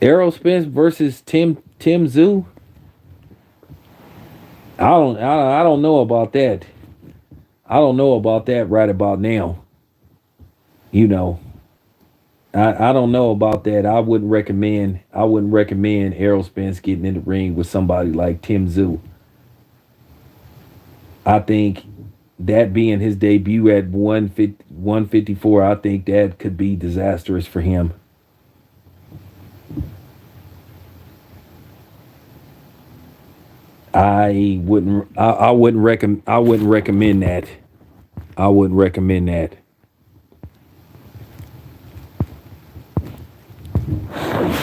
Errol Spence versus Tim Zoo. I don't know about that. I don't know about that right about now. You know, I don't know about that. I wouldn't recommend Errol Spence getting in the ring with somebody like Tim Zoo. I think that being his debut at 150, 154, I think that could be disastrous for him. I wouldn't recommend that. I wouldn't recommend that.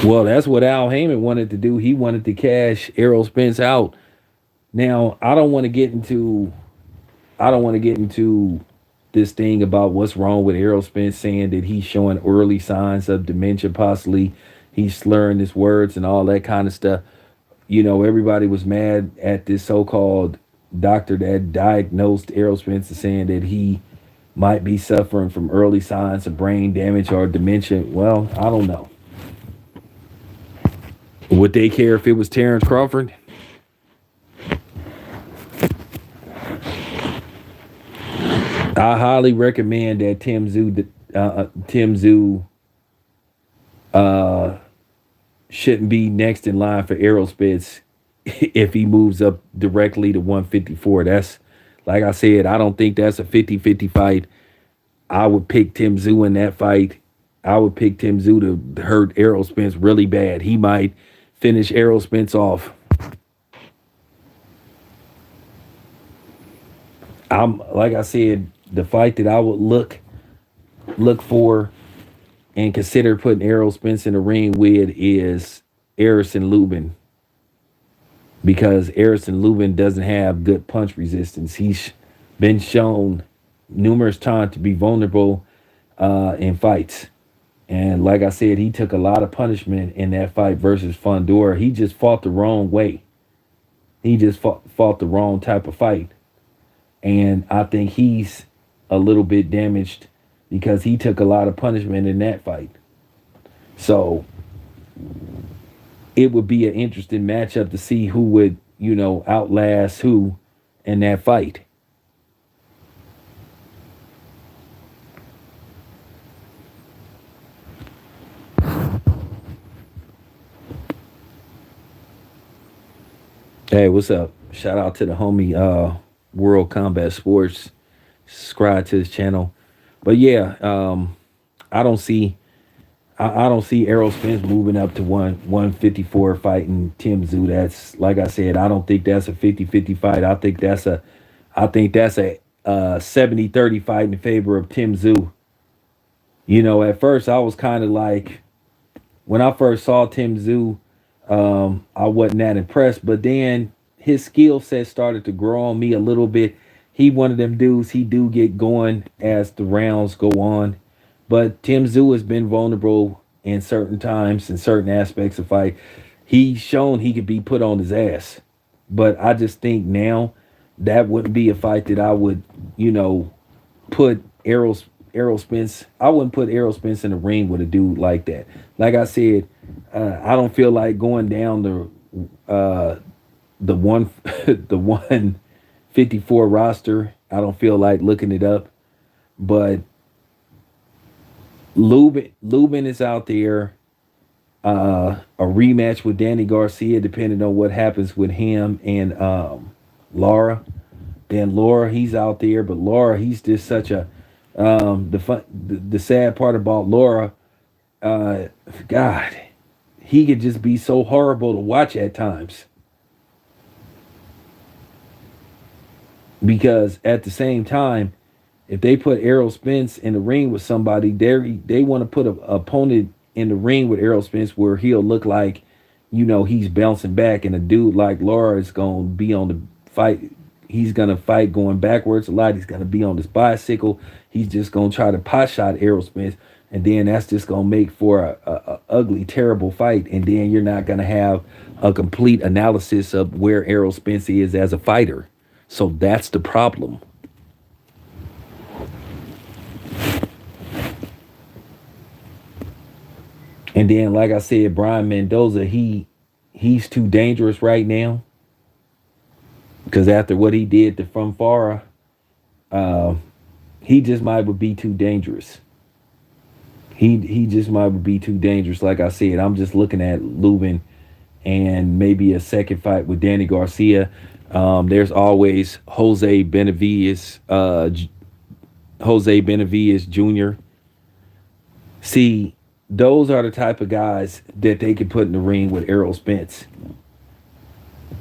Well, that's what Al Heyman wanted to do. He wanted to cash Errol Spence out. Now, I don't want to get into this thing about what's wrong with Errol Spence, saying that he's showing early signs of dementia, possibly he's slurring his words and all that kind of stuff. Everybody was mad at this so-called doctor that diagnosed Errol Spence, saying that he might be suffering from early signs of brain damage or dementia. Well, I don't know. Would they care if it was Terrence Crawford? I highly recommend that Tim Zoo uh, shouldn't be next in line for Errol Spence if he moves up directly to 154. That's, like I said, I don't think that's a 50-50 fight. I would pick Tim Zoo in that fight. I would pick Tim Zoo to hurt Errol Spence really bad. He might finish Errol Spence off. I'm like I said, the fight that I would look for and consider putting Errol Spence in the ring with is Harrison Lubin, because Harrison Lubin doesn't have good punch resistance. He's been shown numerous times to be vulnerable in fights. And like I said, he took a lot of punishment in that fight versus Fondora. He just fought the wrong way. He just fought the wrong type of fight. And I think he's a little bit damaged because he took a lot of punishment in that fight. So it would be an interesting matchup to see who would, outlast who in that fight. Hey, what's up? Shout out to the homie World Combat Sports. Subscribe to his channel. But yeah, I don't see I don't see Errol Spence moving up to 154 fighting Tim Zoo. That's like I said, I don't think that's a 50-50 fight. I think that's a 70-30 fight in favor of Tim Zoo. At first I was kind of like when I first saw Tim Zoo, I wasn't that impressed. But then his skill set started to grow on me a little bit. He one of them dudes. He do get going as the rounds go on. But Tim Zoo has been vulnerable in certain times in certain aspects of fight. He's shown he could be put on his ass. But I just think now that wouldn't be a fight that I would, put Errol Spence. I wouldn't put Errol Spence in the ring with a dude like that. Like I said, I don't feel like going down the one the 154 roster. I don't feel like looking it up. But Lubin is out there. A rematch with Danny Garcia, depending on what happens with him and Laura. Then Laura, he's out there, but Laura, he's just such a the sad part about Laura, uh, God, he could just be so horrible to watch at times. Because at the same time, if they put Errol Spence in the ring with somebody, they want to put a opponent in the ring with Errol Spence where he'll look like, he's bouncing back, and a dude like Laura is gonna be on the fight. He's gonna fight going backwards a lot. He's gonna be on his bicycle. He's just gonna try to pot shot Errol Spence, and then that's just gonna make for a ugly, terrible fight. And then you're not gonna have a complete analysis of where Errol Spence is as a fighter. So that's the problem. And then, like I said, Brian Mendoza, he's too dangerous right now because after what he did to From Farah, uh, he just might would be too dangerous. He just might would be too dangerous. Like I said, I'm just looking at Lubin and maybe a second fight with Danny Garcia. There's always Jose Benavidez Jr. See, those are the type of guys that they could put in the ring with Errol Spence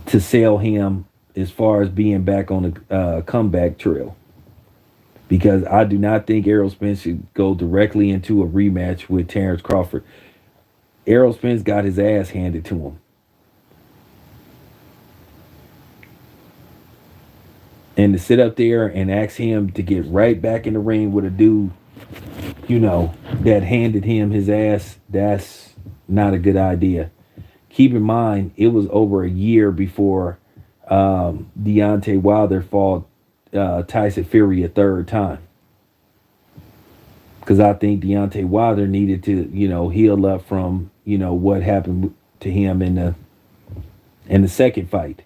to sell him as far as being back on the comeback trail. Because I do not think Errol Spence should go directly into a rematch with Terrence Crawford. Errol Spence got his ass handed to him. And to sit up there and ask him to get right back in the ring with a dude, that handed him his ass, that's not a good idea. Keep in mind, it was over a year before Deontay Wilder fought Tyson Fury a third time. Because I think Deontay Wilder needed to, heal up from, what happened to him in the second fight,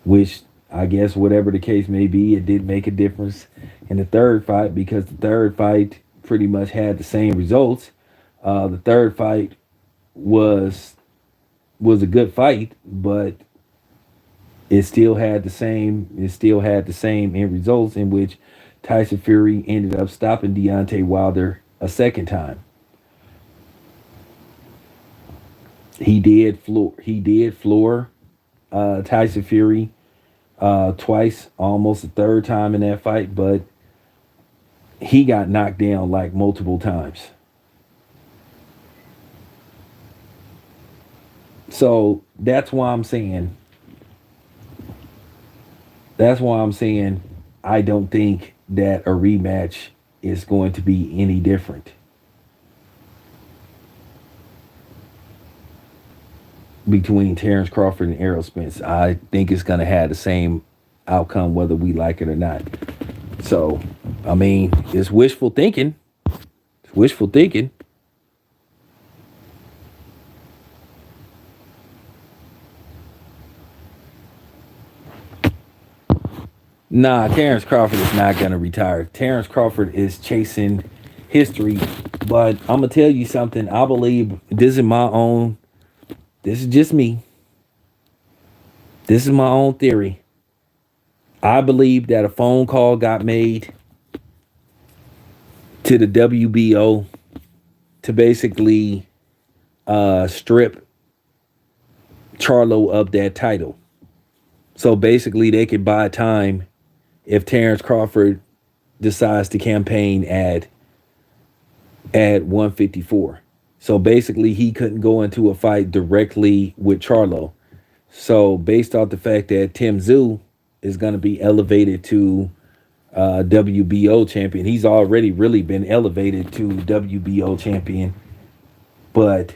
which I guess whatever the case may be, it did make a difference in the third fight because the third fight pretty much had the same results. The third fight was was a good fight, but it still had the same. It still had the same end results in which Tyson Fury ended up stopping Deontay Wilder a second time. He did floor Tyson Fury twice, almost a third time in that fight, but he got knocked down like multiple times. So that's why I'm saying I don't think that a rematch is going to be any different between Terrence Crawford and Errol Spence. I think it's going to have the same outcome whether we like it or not. So, I mean, it's wishful thinking. It's wishful thinking. Nah, Terrence Crawford is not going to retire. Terrence Crawford is chasing history. But I'm going to tell you something. I believe this is just me. This is my own theory. I believe that a phone call got made to the WBO to basically strip Charlo of that title. So basically, they could buy time if Terrence Crawford decides to campaign at 154. So basically, he couldn't go into a fight directly with Charlo. So based off the fact that Tim Zoo is going to be elevated to WBO champion, he's already really been elevated to WBO champion. But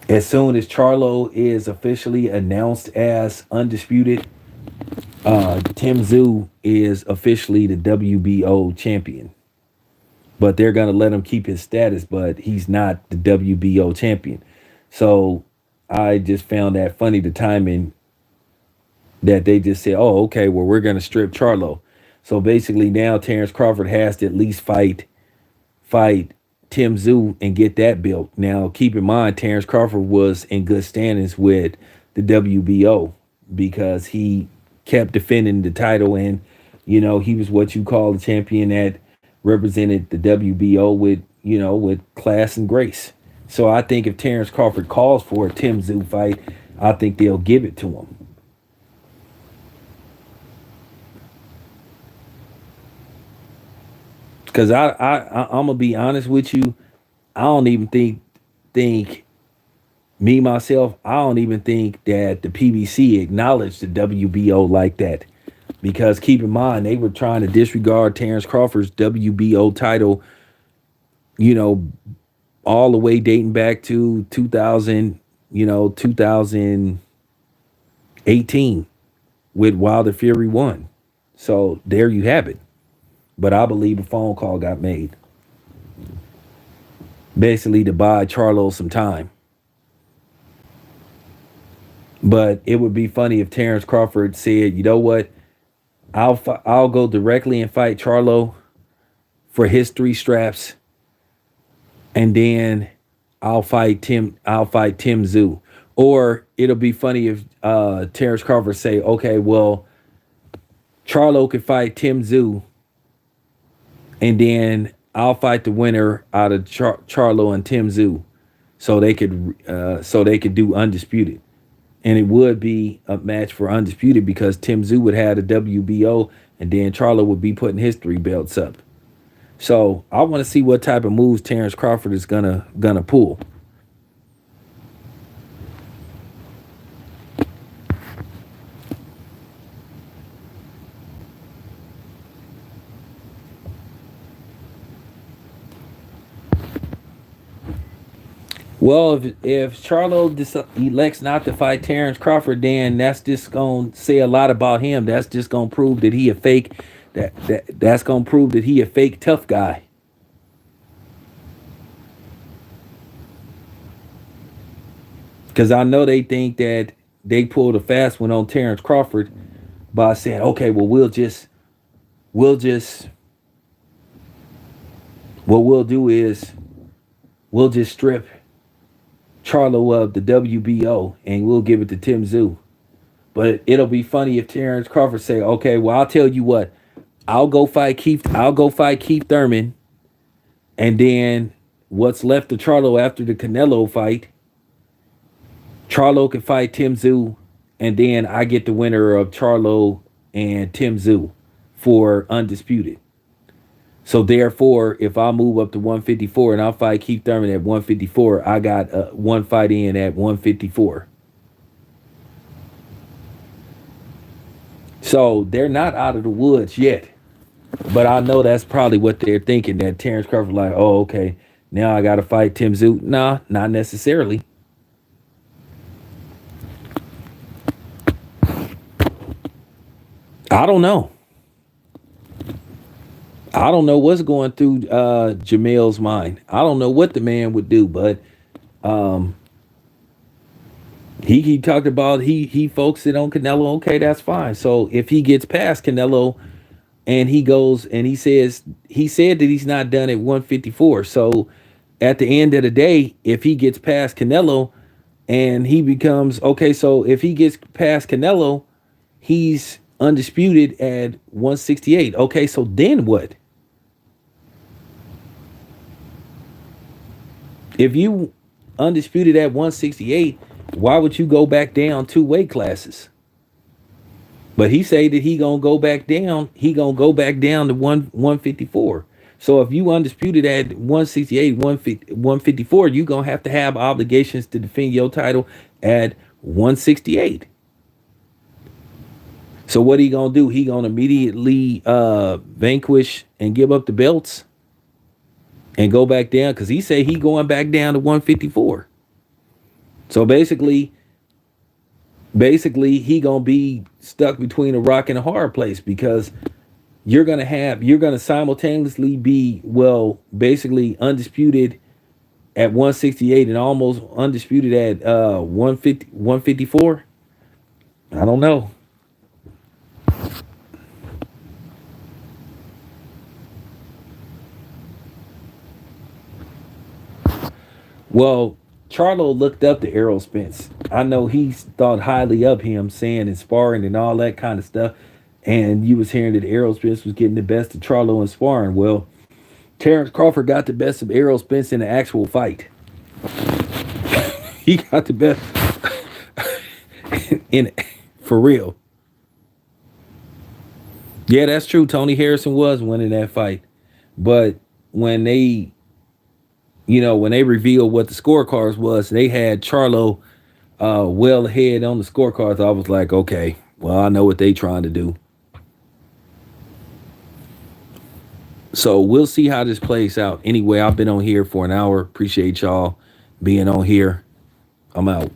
as soon as Charlo is officially announced as undisputed, Tim Zoo is officially the WBO champion. But they're going to let him keep his status, but he's not the WBO champion. So I just found that funny, the timing that they just said, oh, okay, well, we're going to strip Charlo. So basically now Terrence Crawford has to at least fight Tim Zoo and get that built. Now, keep in mind, Terrence Crawford was in good standings with the WBO because he kept defending the title, and he was what you call the champion that represented the WBO with with class and grace. So I think if Terrence Crawford calls for a Tim Zoo fight, I think they'll give it to him. Because I'm gonna be honest with you, I don't even think me myself, I don't even think that the PBC acknowledged the WBO like that. Because keep in mind, they were trying to disregard Terrence Crawford's WBO title, you know, all the way dating back to 2000, 2018 with Wilder Fury 1. So there you have it. But I believe a phone call got made, basically to buy Charlo some time. But it would be funny if Terrence Crawford said, you know what, I'll go directly and fight Charlo for his 3 straps, and then I'll fight Tim Zoo. Or it'll be funny if Terrence Crawford say, okay, well, Charlo could fight Tim Zoo, and then I'll fight the winner out of Charlo and Tim Zoo, so they could do undisputed, and it would be a match for undisputed because Tim Zoo would have the WBO, and then Charlo would be putting his 3 belts up. So I want to see what type of moves Terrence Crawford is gonna pull. Well, if Charlo elects not to fight Terrence Crawford, then that's just gonna say a lot about him. That's just gonna prove that he a fake. That's gonna prove that he a fake tough guy. Because I know they think that they pulled a fast one on Terrence Crawford by saying, okay, well we'll just what we'll do is we'll just strip Charlo of the WBO and we'll give it to Tim Zoo. But it'll be funny if Terrence Crawford say, "Okay, well, I'll tell you what, I'll go fight Keith Thurman, and then what's left of Charlo after the Canelo fight, Charlo can fight Tim Zoo, and then I get the winner of Charlo and Tim Zoo for undisputed." So therefore, if I move up to 154 and I'll fight Keith Thurman at 154, I got one fight in at 154. So they're not out of the woods yet. But I know that's probably what they're thinking. That Terrence Crawford like, oh, okay, now I got to fight Tim Zoo. Nah, not necessarily. I don't know. I don't know what's going through Jamel's mind. I don't know what the man would do, but um, he talked about he focused it on Canelo. Okay, that's fine. So if he gets past Canelo and he goes and he said that he's not done at 154. So at the end of the day, if he gets past Canelo, and he becomes okay. So if he gets past Canelo, he's undisputed at 168. Okay, so then what? If you undisputed at 168, why would you go back down two weight classes? But he say that he gonna go back down. He gonna go back down to 154. So if you undisputed at 168, 154, you gonna have to have obligations to defend your title at 168. So what he gonna do? He gonna immediately vanquish and give up the belts and go back down because he say he going back down to 154. So basically he gonna be stuck between a rock and a hard place because you're gonna simultaneously be basically undisputed at 168 and almost undisputed at 150 154. I don't know. Well, Charlo looked up to Errol Spence. I know he thought highly of him, saying and sparring and all that kind of stuff. And you was hearing that Errol Spence was getting the best of Charlo in sparring. Well, Terrence Crawford got the best of Errol Spence in the actual fight. He got the best in for real. Yeah, that's true. Tony Harrison was winning that fight, but when they, when they revealed what the scorecards was, they had Charlo well ahead on the scorecards. I was like, okay, well, I know what they trying to do. So we'll see how this plays out. Anyway, I've been on here for an hour. Appreciate y'all being on here. I'm out.